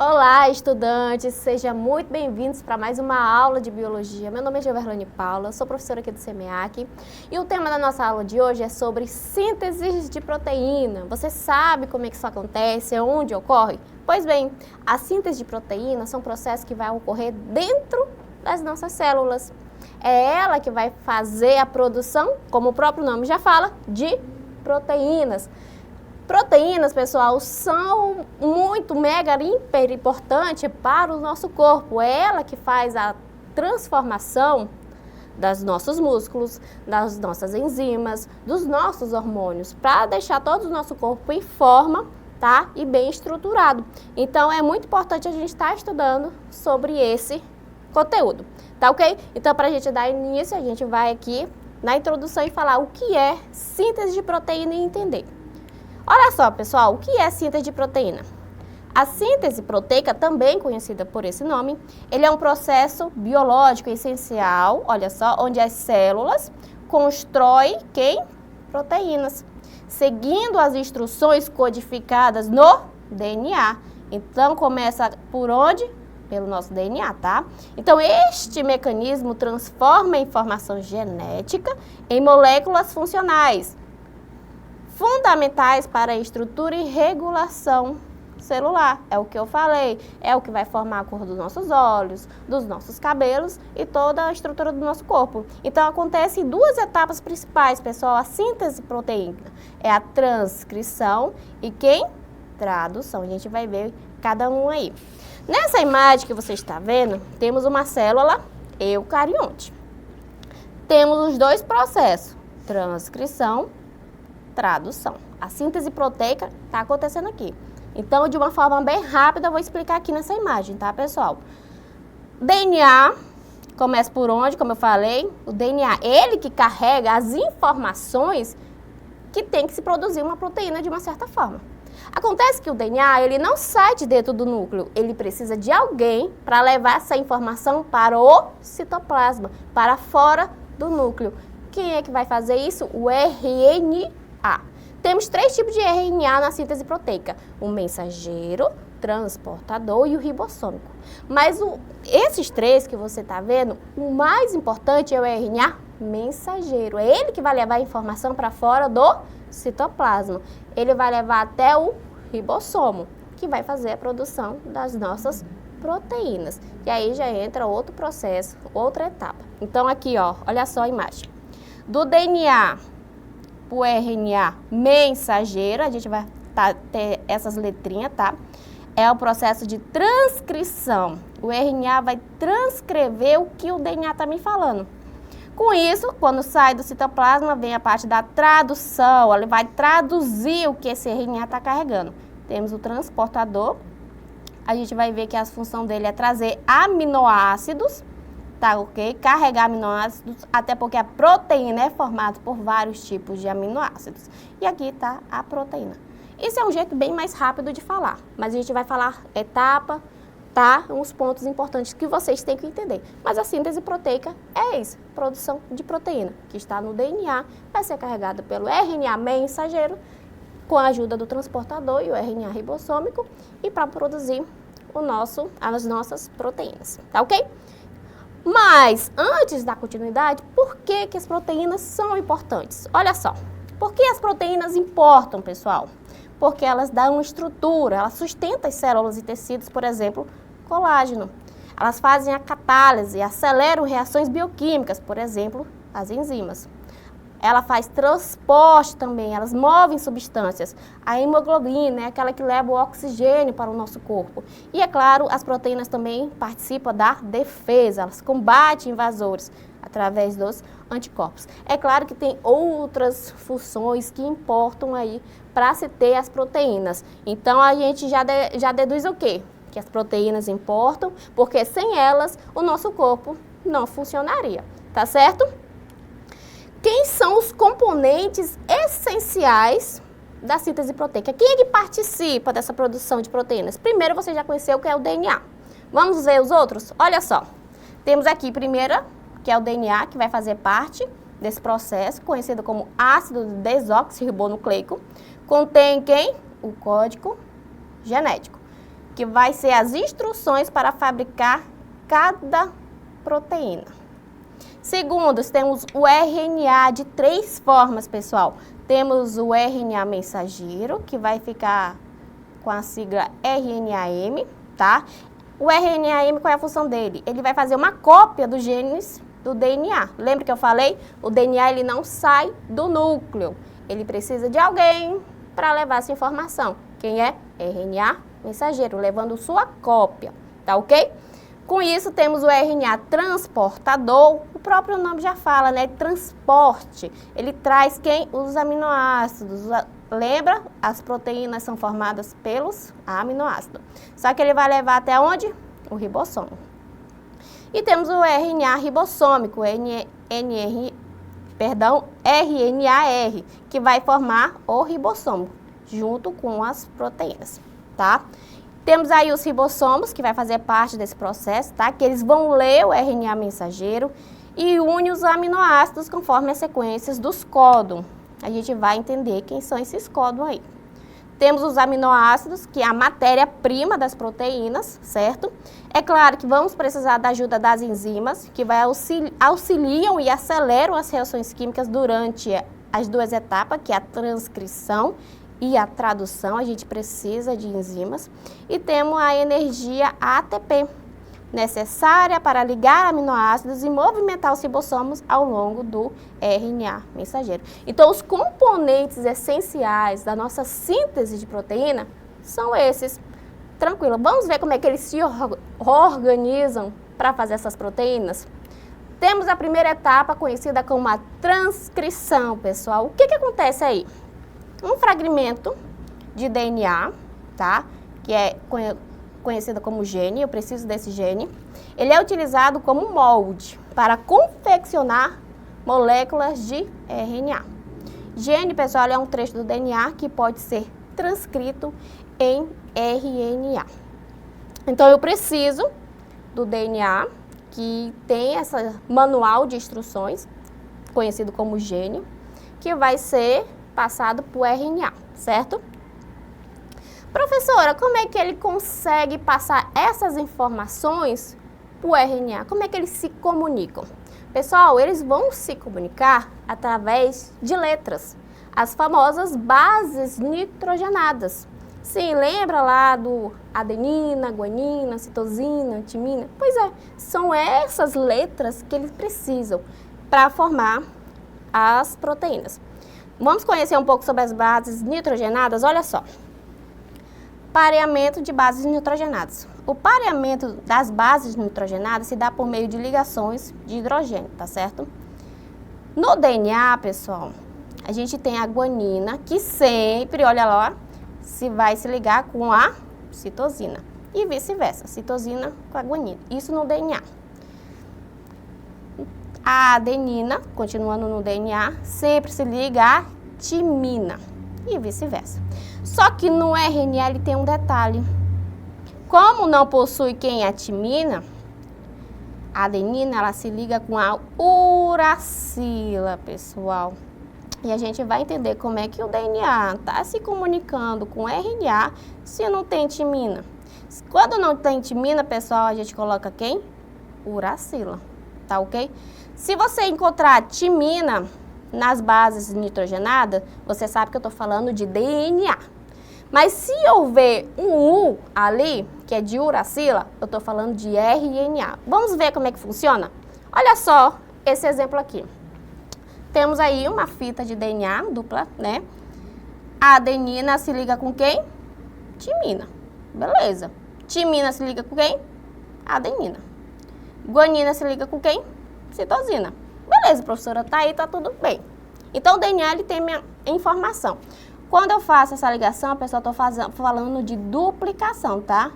Olá, estudantes! Sejam muito bem-vindos para mais uma aula de Biologia. Meu nome é Gioverlane Paula, sou professora aqui do SEMEAC e o tema da nossa aula de hoje é sobre síntese de proteína. Você sabe como é que isso acontece, onde ocorre? Pois bem, a síntese de proteína são processos que vão ocorrer dentro das nossas células. É ela que vai fazer a produção, como o próprio nome já fala, de proteínas. Proteínas, pessoal, são muito mega hiper importante para o nosso corpo. É ela que faz a transformação dos nossos músculos, das nossas enzimas, dos nossos hormônios, para deixar todo o nosso corpo em forma, tá? E bem estruturado. Então, é muito importante a gente estar estudando sobre esse conteúdo, tá ok? Então, para a gente dar início, a gente vai aqui na introdução e falar o que é síntese de proteína e entender. Olha só, pessoal, o que é síntese de proteína? A síntese proteica, também conhecida por esse nome, ele é um processo biológico essencial, olha só, onde as células constroem proteínas, seguindo as instruções codificadas no DNA. Então, começa por onde? Pelo nosso DNA, tá? Então, este mecanismo transforma a informação genética em moléculas funcionais, fundamentais para a estrutura e regulação celular. É o que eu falei, é o que vai formar a cor dos nossos olhos, dos nossos cabelos e toda a estrutura do nosso corpo. Então, acontece em duas etapas principais, pessoal. A síntese proteína é a transcrição e tradução. A gente vai ver cada um aí. Nessa imagem que você está vendo, temos uma célula eucarionte. Temos os dois processos, transcrição, tradução. A síntese proteica está acontecendo aqui. Então, de uma forma bem rápida, eu vou explicar aqui nessa imagem, tá, pessoal? DNA começa por onde, como eu falei? O DNA, ele que carrega as informações que tem que se produzir uma proteína de uma certa forma. Acontece que o DNA, ele não sai de dentro do núcleo, ele precisa de alguém para levar essa informação para o citoplasma, para fora do núcleo. Quem é que vai fazer isso? O RNA. Temos três tipos de RNA na síntese proteica: o mensageiro, transportador e o ribossômico. Mas esses três que você está vendo, o mais importante é o RNA mensageiro. É ele que vai levar a informação para fora do citoplasma. Ele vai levar até o ribossomo, que vai fazer a produção das nossas proteínas. E aí já entra outro processo, outra etapa. Então aqui, ó, olha só a imagem. Do DNA o RNA mensageiro, a gente vai ter essas letrinhas, tá? É o processo de transcrição. O RNA vai transcrever o que o DNA está me falando. Com isso, quando sai do citoplasma, vem a parte da tradução. Ele vai traduzir o que esse RNA está carregando. Temos o transportador. A gente vai ver que a função dele é trazer aminoácidos, tá, ok? Carregar aminoácidos, até porque a proteína é formada por vários tipos de aminoácidos. E aqui está a proteína. Esse é um jeito bem mais rápido de falar, mas a gente vai falar etapa, tá? Uns pontos importantes que vocês têm que entender. Mas a síntese proteica é isso, produção de proteína, que está no DNA, vai ser carregada pelo RNA mensageiro, com a ajuda do transportador e o RNA ribossômico, e para produzir as nossas proteínas, tá ok? Mas, antes da continuidade, por que as proteínas são importantes? Olha só, por que as proteínas importam, pessoal? Porque elas dão estrutura, elas sustentam as células e tecidos, por exemplo, colágeno. Elas fazem a catálise, aceleram reações bioquímicas, por exemplo, as enzimas. Ela faz transporte também, elas movem substâncias. A hemoglobina é aquela que leva o oxigênio para o nosso corpo. E, é claro, as proteínas também participam da defesa, elas combatem invasores através dos anticorpos. É claro que tem outras funções que importam aí para se ter as proteínas. Então, a gente já deduz o quê? Que as proteínas importam, porque sem elas o nosso corpo não funcionaria, tá certo? Quem são os componentes essenciais da síntese proteica? Quem é que participa dessa produção de proteínas? Primeiro, você já conheceu o que é o DNA. Vamos ver os outros? Olha só. Temos aqui, primeira, que é o DNA, que vai fazer parte desse processo, conhecido como ácido desoxirribonucleico. Contém quem? O código genético, que vai ser as instruções para fabricar cada proteína. Segundo, temos o RNA de 3 formas, pessoal. Temos o RNA mensageiro, que vai ficar com a sigla RNAM, tá? O RNAM, qual é a função dele? Ele vai fazer uma cópia dos genes do DNA. Lembra que eu falei? O DNA ele não sai do núcleo. Ele precisa de alguém para levar essa informação. Quem é? RNA mensageiro, levando sua cópia, tá ok? Com isso, temos o RNA transportador, o próprio nome já fala, né? Transporte. Ele traz quem? Os aminoácidos. Lembra? As proteínas são formadas pelos aminoácidos. Só que ele vai levar até onde? O ribossomo. E temos o RNA ribossômico, RNAR, que vai formar o ribossomo, junto com as proteínas, tá? Temos aí os ribossomos, que vai fazer parte desse processo, tá? Que eles vão ler o RNA mensageiro e une os aminoácidos conforme as sequências dos códons. A gente vai entender quem são esses códons aí. Temos os aminoácidos, que é a matéria-prima das proteínas, certo? É claro que vamos precisar da ajuda das enzimas, que auxiliam e aceleram as reações químicas durante as 2 etapas, que é a transcrição e a tradução. A gente precisa de enzimas. E temos a energia ATP, necessária para ligar aminoácidos e movimentar os ribossomos ao longo do RNA mensageiro. Então, os componentes essenciais da nossa síntese de proteína são esses. Tranquilo, vamos ver como é que eles se organizam para fazer essas proteínas? Temos a primeira etapa, conhecida como a transcrição, pessoal. O que acontece aí? Um fragmento de DNA, tá? Que é conhecida como gene, eu preciso desse gene. Ele é utilizado como molde para confeccionar moléculas de RNA. Gene, pessoal, é um trecho do DNA que pode ser transcrito em RNA. Então, eu preciso do DNA, que tem esse manual de instruções, conhecido como gene, que vai ser passado por RNA, certo? Professora, como é que ele consegue passar essas informações por RNA? Como é que eles se comunicam? Pessoal, eles vão se comunicar através de letras, as famosas bases nitrogenadas. Sim, lembra lá do adenina, guanina, citosina, timina? Pois é, são essas letras que eles precisam para formar as proteínas. Vamos conhecer um pouco sobre as bases nitrogenadas? Olha só. Pareamento de bases nitrogenadas. O pareamento das bases nitrogenadas se dá por meio de ligações de hidrogênio, tá certo? No DNA, pessoal, a gente tem a guanina, que sempre, olha lá, vai se ligar com a citosina. E vice-versa, citosina com a guanina. Isso no DNA. A adenina, continuando no DNA, sempre se liga à timina. E vice-versa. Só que no RNA ele tem um detalhe. Como não possui quem é a timina, a adenina ela se liga com a uracila, pessoal. E a gente vai entender como é que o DNA está se comunicando com o RNA se não tem timina. Quando não tem timina, pessoal, a gente coloca quem? Uracila, tá ok? Se você encontrar timina nas bases nitrogenadas, você sabe que eu estou falando de DNA. Mas se houver um U ali, que é de uracila, eu estou falando de RNA. Vamos ver como é que funciona? Olha só esse exemplo aqui. Temos aí uma fita de DNA dupla, né? A adenina se liga com quem? Timina. Beleza. Timina se liga com quem? Adenina. Guanina se liga com quem? Citosina. Beleza, professora, tá aí, tá tudo bem. Então, o DNA ele tem minha informação. Quando eu faço essa ligação, a pessoa está falando de duplicação, tá?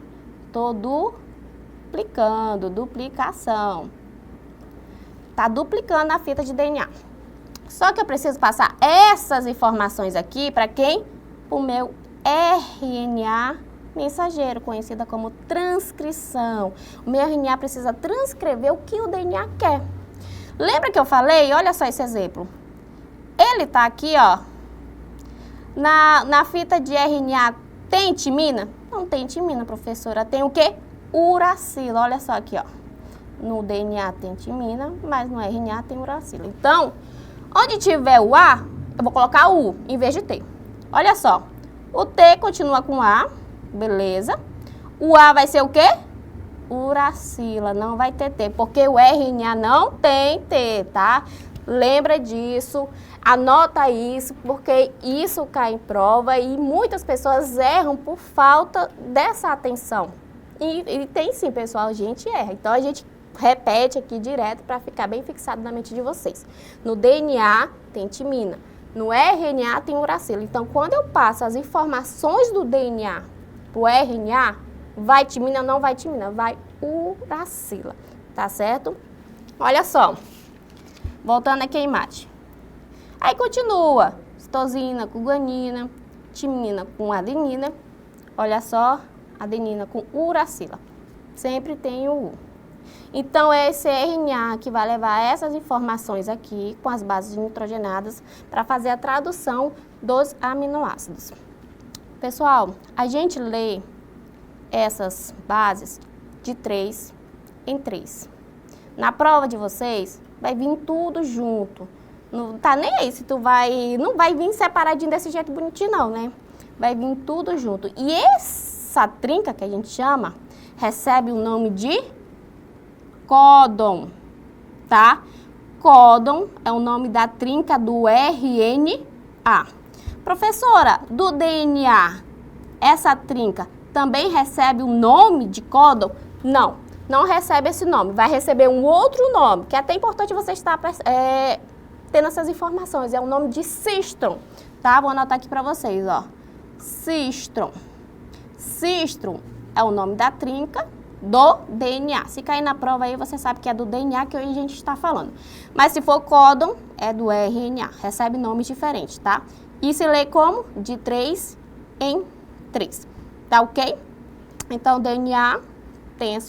Estou duplicando, duplicação. Tá duplicando a fita de DNA. Só que eu preciso passar essas informações aqui para quem? Para o meu RNA mensageiro, conhecida como transcrição. O meu RNA precisa transcrever o que o DNA quer. Lembra que eu falei? Olha só esse exemplo. Ele está aqui, ó. Na fita de RNA tem timina? Não tem timina, professora. Tem o quê? Uracila. Olha só aqui, ó. No DNA tem timina, mas no RNA tem uracila. Então, onde tiver o A, eu vou colocar U em vez de T. Olha só. O T continua com A, beleza. O A vai ser o quê? Uracila, não vai ter T, porque o RNA não tem T, tá? Lembra disso, anota isso, porque isso cai em prova e muitas pessoas erram por falta dessa atenção. E tem sim, pessoal, a gente erra. Então, a gente repete aqui direto para ficar bem fixado na mente de vocês. No DNA tem timina, no RNA tem uracila. Então, quando eu passo as informações do DNA para o RNA, vai timina, não vai timina, vai uracila, tá certo? Olha só. Voltando aqui a imagem. Aí continua, citosina com guanina, timina com adenina. Olha só, adenina com uracila. Sempre tem o U. Então, é esse RNA que vai levar essas informações aqui com as bases nitrogenadas para fazer a tradução dos aminoácidos. Pessoal, a gente lê essas bases de 3 em 3. Na prova de vocês, vai vir tudo junto. Não tá nem aí se tu não vai vir separadinho desse jeito bonitinho não, né? Vai vir tudo junto. E essa trinca que a gente chama, recebe o nome de códon, tá? Códon é o nome da trinca do RNA. Professora, do DNA, essa trinca também recebe o nome de códon? Não. Não recebe esse nome, vai receber um outro nome, que é até importante você estar tendo essas informações, é o nome de cistron, tá? Vou anotar aqui para vocês, ó, cistron. Cistron é o nome da trinca do DNA. Se cair na prova aí, você sabe que é do DNA que hoje a gente está falando. Mas se for códon, é do RNA, recebe nomes diferentes, tá? E se lê como? De 3 em 3, tá ok? Então, o DNA tem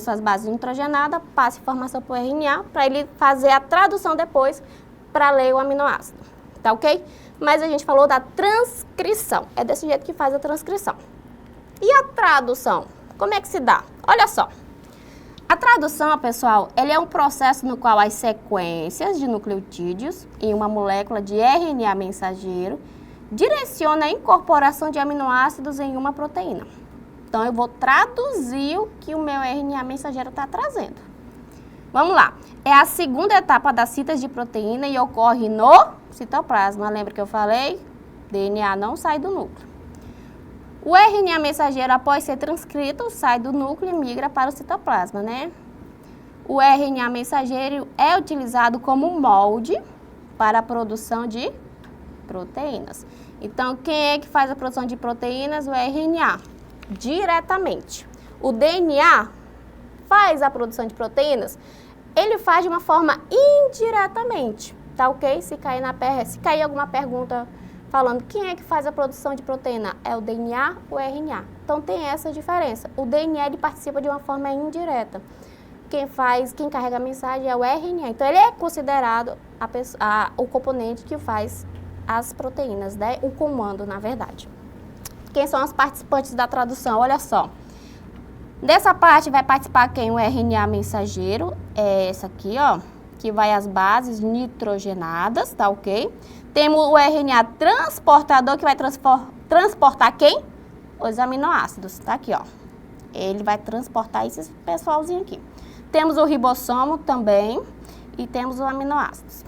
suas bases nitrogenadas, passa informação para o RNA, para ele fazer a tradução depois para ler o aminoácido, tá ok? Mas a gente falou da transcrição, é desse jeito que faz a transcrição. E a tradução, como é que se dá? Olha só, a tradução, pessoal, ele é um processo no qual as sequências de nucleotídeos em uma molécula de RNA mensageiro direciona a incorporação de aminoácidos em uma proteína. Então, eu vou traduzir o que o meu RNA mensageiro está trazendo. Vamos lá. É a segunda etapa da síntese de proteína e ocorre no citoplasma. Lembra que eu falei? DNA não sai do núcleo. O RNA mensageiro, após ser transcrito, sai do núcleo e migra para o citoplasma, né? O RNA mensageiro é utilizado como molde para a produção de proteínas. Então, quem é que faz a produção de proteínas? O RNA. Diretamente. O DNA faz a produção de proteínas, ele faz de uma forma indiretamente, tá ok? Se cair alguma pergunta falando quem é que faz a produção de proteína, é o DNA ou o RNA. Então tem essa diferença. O DNA ele participa de uma forma indireta. Quem carrega a mensagem é o RNA. Então ele é considerado o componente que faz as proteínas, né? O comando, na verdade. Quem são os participantes da tradução? Olha só. Dessa parte vai participar quem? O RNA mensageiro, é essa aqui, ó, que vai as bases nitrogenadas, tá ok? Temos o RNA transportador, que vai transportar quem? Os aminoácidos, tá aqui, ó. Ele vai transportar esse pessoalzinho aqui. Temos o ribossomo também e temos os aminoácidos.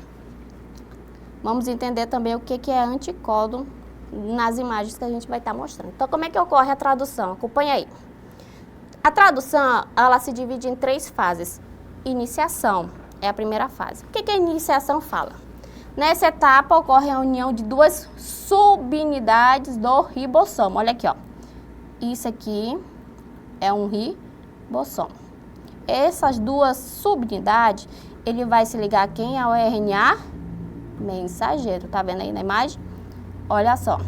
Vamos entender também o que é anticódon nas imagens que a gente vai estar mostrando. Então, como é que ocorre a tradução? Acompanha aí. A tradução, ela se divide em 3 fases. Iniciação é a primeira fase. O que a iniciação fala? Nessa etapa, ocorre a união de 2 subunidades do ribossomo. Olha aqui, ó. Isso aqui é um ribossomo. Essas 2 subunidades, ele vai se ligar a quem? Ao RNA mensageiro. Tá vendo aí na imagem? Olha só.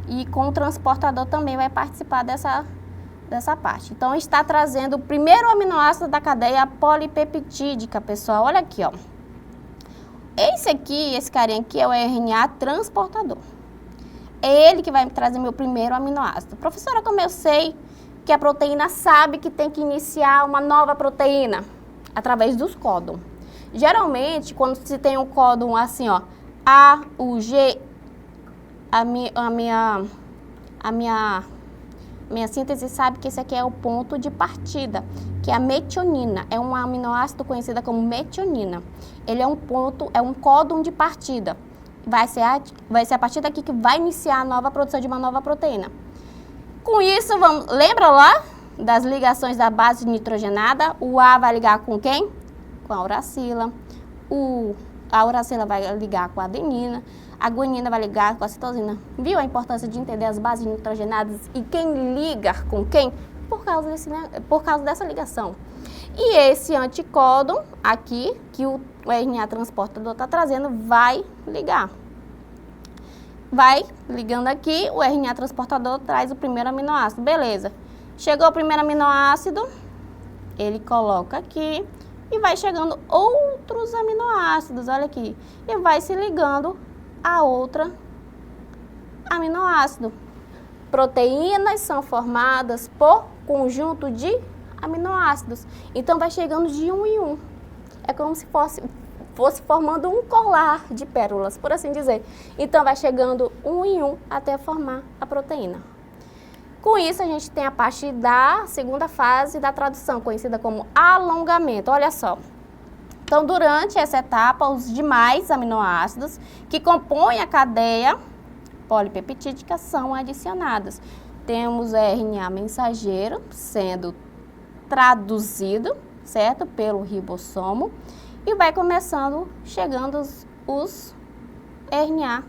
E com o transportador também vai participar dessa parte. Então, está trazendo o primeiro aminoácido da cadeia polipeptídica, pessoal. Olha aqui, ó. Esse carinha aqui é o RNA transportador. é ele que vai me trazer meu primeiro aminoácido. Professora, como eu sei que a proteína sabe que tem que iniciar uma nova proteína? Através dos códons. Geralmente, quando se tem um códon assim, ó, A, U, G, a minha síntese sabe que esse aqui é o ponto de partida, que é a metionina. É um aminoácido conhecido como metionina. Ele é um ponto, é um códon de partida. Vai ser a partir daqui que vai iniciar a nova produção de uma nova proteína. Com isso, lembra lá das ligações da base nitrogenada? O A vai ligar com quem? Com a uracila. A uracila vai ligar com a adenina. A guanina vai ligar com a citosina. Viu a importância de entender as bases nitrogenadas e quem liga com quem? Por causa dessa ligação. E esse anticódon aqui, que o RNA transportador está trazendo, vai ligar. Vai ligando aqui, o RNA transportador traz o primeiro aminoácido. Beleza. Chegou o primeiro aminoácido, ele coloca aqui e vai chegando outros aminoácidos, olha aqui. E vai se ligando a outra aminoácido. Proteínas são formadas por conjunto de aminoácidos. Então, vai chegando de um em um. É como se fosse formando um colar de pérolas, por assim dizer. Então, vai chegando um em um até formar a proteína. Com isso, a gente tem a parte da segunda fase da tradução, conhecida como alongamento. Olha só. Então, durante essa etapa, os demais aminoácidos que compõem a cadeia polipeptídica são adicionados. Temos o RNA mensageiro sendo traduzido, certo, pelo ribossomo, e vai chegando os RNA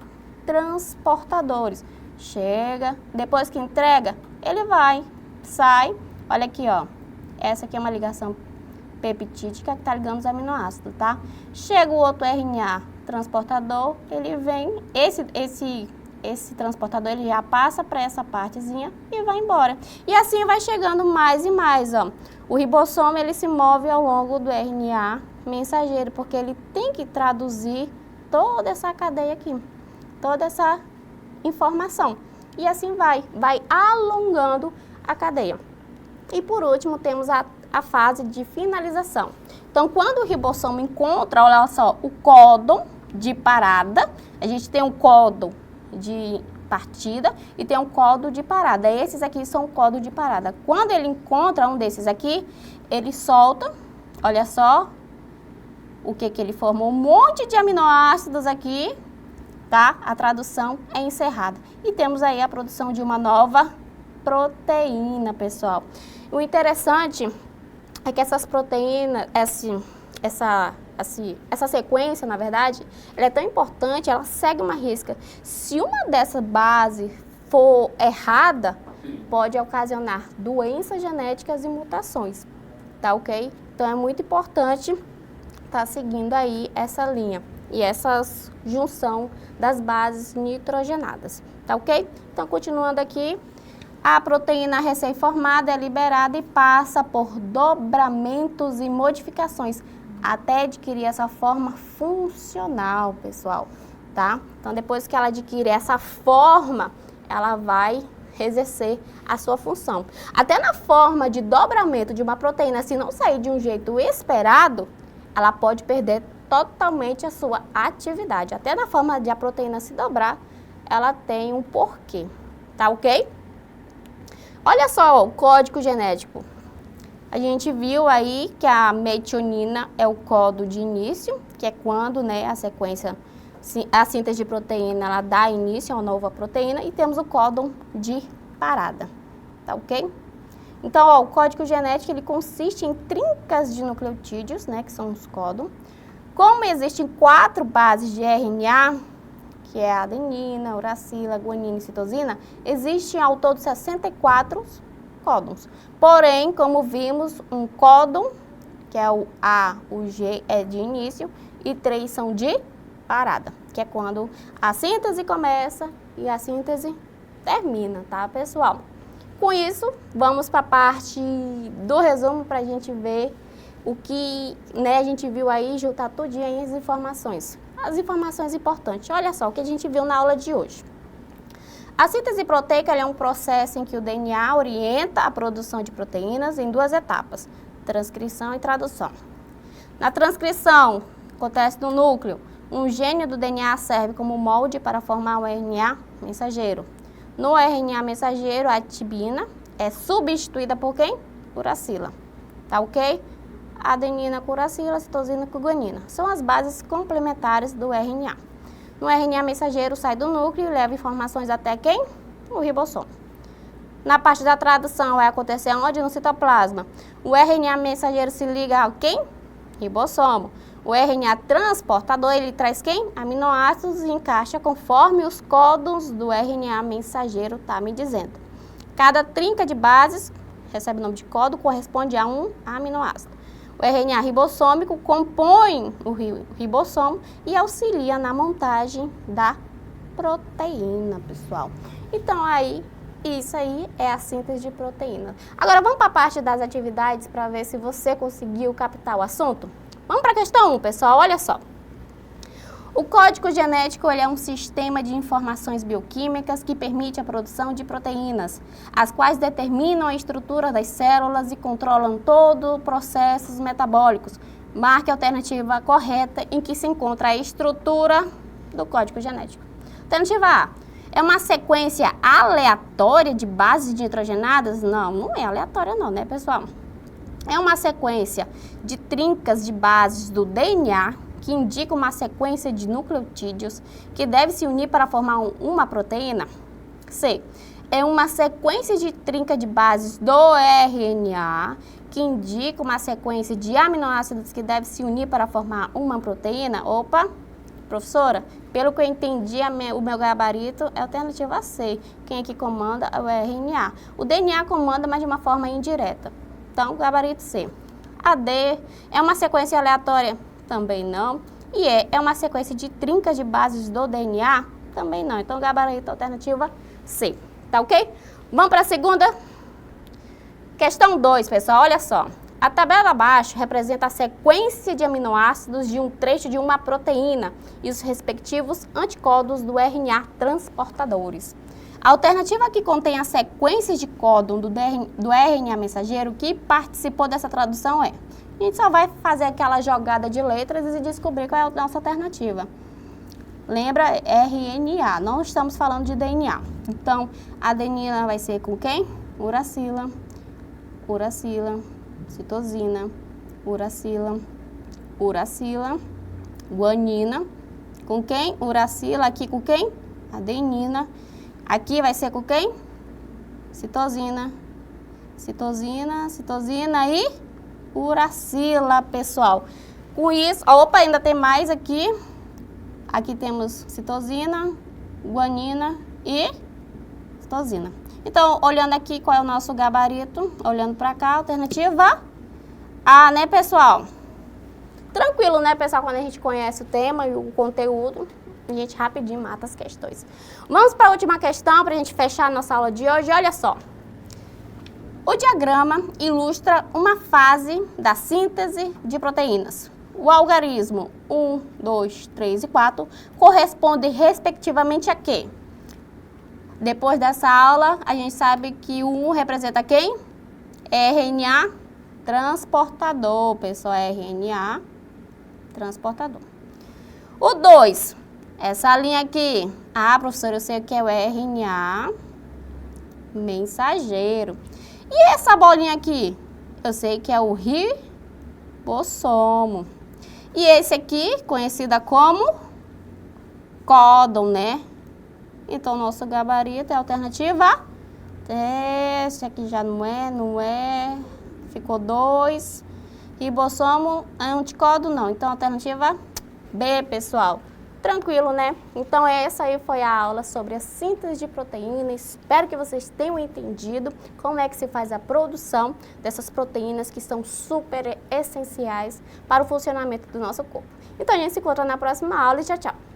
transportadores. Chega, depois que entrega, ele sai, olha aqui, ó, essa aqui é uma ligação peptídica que está ligando os aminoácidos, tá? Chega o outro RNA transportador, ele vem, esse transportador ele já passa para essa partezinha e vai embora. E assim vai chegando mais e mais, ó. O ribossomo ele se move ao longo do RNA mensageiro, porque ele tem que traduzir toda essa cadeia aqui, toda essa informação. E assim vai alongando a cadeia. E por último temos a fase de finalização. Então, quando o ribossomo encontra, olha só, o códon de parada, a gente tem um códon de partida e tem um códon de parada. Esses aqui são o códon de parada. Quando ele encontra um desses aqui, ele solta, olha só, o que ele formou, um monte de aminoácidos aqui, tá? A tradução é encerrada. E temos aí a produção de uma nova proteína, pessoal. O interessante é que essas proteínas, essa sequência, na verdade, ela é tão importante, ela segue uma risca. Se uma dessas bases for errada, pode ocasionar doenças genéticas e mutações, tá ok? Então, é muito importante estar seguindo aí essa linha e essa junção das bases nitrogenadas, tá ok? Então, continuando aqui, a proteína recém-formada é liberada e passa por dobramentos e modificações até adquirir essa forma funcional, pessoal, tá? Então, depois que ela adquire essa forma, ela vai exercer a sua função. Até na forma de dobramento de uma proteína, se não sair de um jeito esperado, ela pode perder totalmente a sua atividade. Até na forma de a proteína se dobrar, ela tem um porquê, tá ok? Olha só o código genético. A gente viu aí que a metionina é o códon de início, que é quando, né, a síntese de proteína, ela dá início a uma nova proteína, e temos o códon de parada, tá ok? Então, ó, o código genético, ele consiste em trincas de nucleotídeos, né, que são os códons. Como existem 4 bases de RNA, que é a adenina, uracila, guanina e citosina, existem ao todo 64 códons. Porém, como vimos, um códon, que é o A, o G, é de início, e 3 são de parada, que é quando a síntese começa e a síntese termina, tá, pessoal? Com isso, vamos para a parte do resumo para a gente ver o que, né, a gente viu aí, juntar tudinho aí as informações importantes. Olha só o que a gente viu na aula de hoje. A síntese proteica é um processo em que o DNA orienta a produção de proteínas em duas etapas, transcrição e tradução. Na transcrição, acontece no núcleo, um gene do DNA serve como molde para formar o RNA mensageiro. No RNA mensageiro, a tibina é substituída por quem? Uracila. Tá ok? Adenina com uracila, citosina com guanina. São as bases complementares do RNA. No RNA mensageiro sai do núcleo e leva informações até quem? O ribossomo. Na parte da tradução vai acontecer onde? No citoplasma. O RNA mensageiro se liga a quem? Ribossomo. O RNA transportador, ele traz quem? Aminoácidos e encaixa conforme os códons do RNA mensageiro tá me dizendo. Cada trinca de bases, recebe o nome de códon, corresponde a um aminoácido. O RNA ribossômico compõe o ribossomo e auxilia na montagem da proteína, pessoal. Então, isso aí é a síntese de proteína. Agora, vamos para a parte das atividades para ver se você conseguiu captar o assunto? Vamos para a questão 1, pessoal, olha só. O código genético ele é um sistema de informações bioquímicas que permite a produção de proteínas, as quais determinam a estrutura das células e controlam todos os processos metabólicos. Marque a alternativa correta em que se encontra a estrutura do código genético. Alternativa A. É uma sequência aleatória de bases nitrogenadas? Não, não é aleatória não, né, pessoal? É uma sequência de trincas de bases do DNA que indica uma sequência de nucleotídeos que deve se unir para formar uma proteína? C. É uma sequência de trinca de bases do RNA que indica uma sequência de aminoácidos que deve se unir para formar uma proteína? Opa, professora, pelo que eu entendi, o meu gabarito é a alternativa C. Quem aqui comanda é o RNA. O DNA comanda, mas de uma forma indireta. Então, gabarito C. A D é uma sequência aleatória? Também não. E E é uma sequência de trincas de bases do DNA? Também não. Então, gabarito alternativa C. Tá ok? Vamos para a segunda? Questão 2, pessoal. Olha só. A tabela abaixo representa a sequência de aminoácidos de um trecho de uma proteína e os respectivos anticódons do RNA transportadores. A alternativa que contém a sequência de códon do RNA mensageiro que participou dessa tradução é... A gente só vai fazer aquela jogada de letras e descobrir qual é a nossa alternativa. Lembra? RNA, não estamos falando de DNA. Então, a adenina vai ser com quem? Uracila, uracila, citosina, uracila, uracila, guanina. Com quem? Uracila. Aqui com quem? Adenina. Aqui vai ser com quem? Citosina, citosina, citosina e uracila, pessoal. Com isso, opa, ainda tem mais aqui. Aqui temos citosina, guanina e citosina. Então, olhando aqui qual é o nosso gabarito, olhando para cá, alternativa A, né, pessoal? Tranquilo, né, pessoal, quando a gente conhece o tema e o conteúdo, a gente rapidinho mata as questões. Vamos para a última questão, para a gente fechar a nossa aula de hoje. Olha só. O diagrama ilustra uma fase da síntese de proteínas. O algarismo 1, 2, 3 e 4 corresponde respectivamente a quê? Depois dessa aula, a gente sabe que o 1 representa quem? RNA transportador, pessoal, RNA transportador. O 2, essa linha aqui. Ah, professora, eu sei o que é o RNA mensageiro. E essa bolinha aqui? Eu sei que é o ribossomo. E esse aqui, conhecida como códon, né? Então, nosso gabarito é a alternativa. Esse aqui já não é. Ficou 2. Ribossomo é anticódon, não. Então, alternativa B, pessoal. Tranquilo, né? Então, essa aí foi a aula sobre a síntese de proteína. Espero que vocês tenham entendido como é que se faz a produção dessas proteínas que são super essenciais para o funcionamento do nosso corpo. Então, a gente se encontra na próxima aula e tchau, tchau!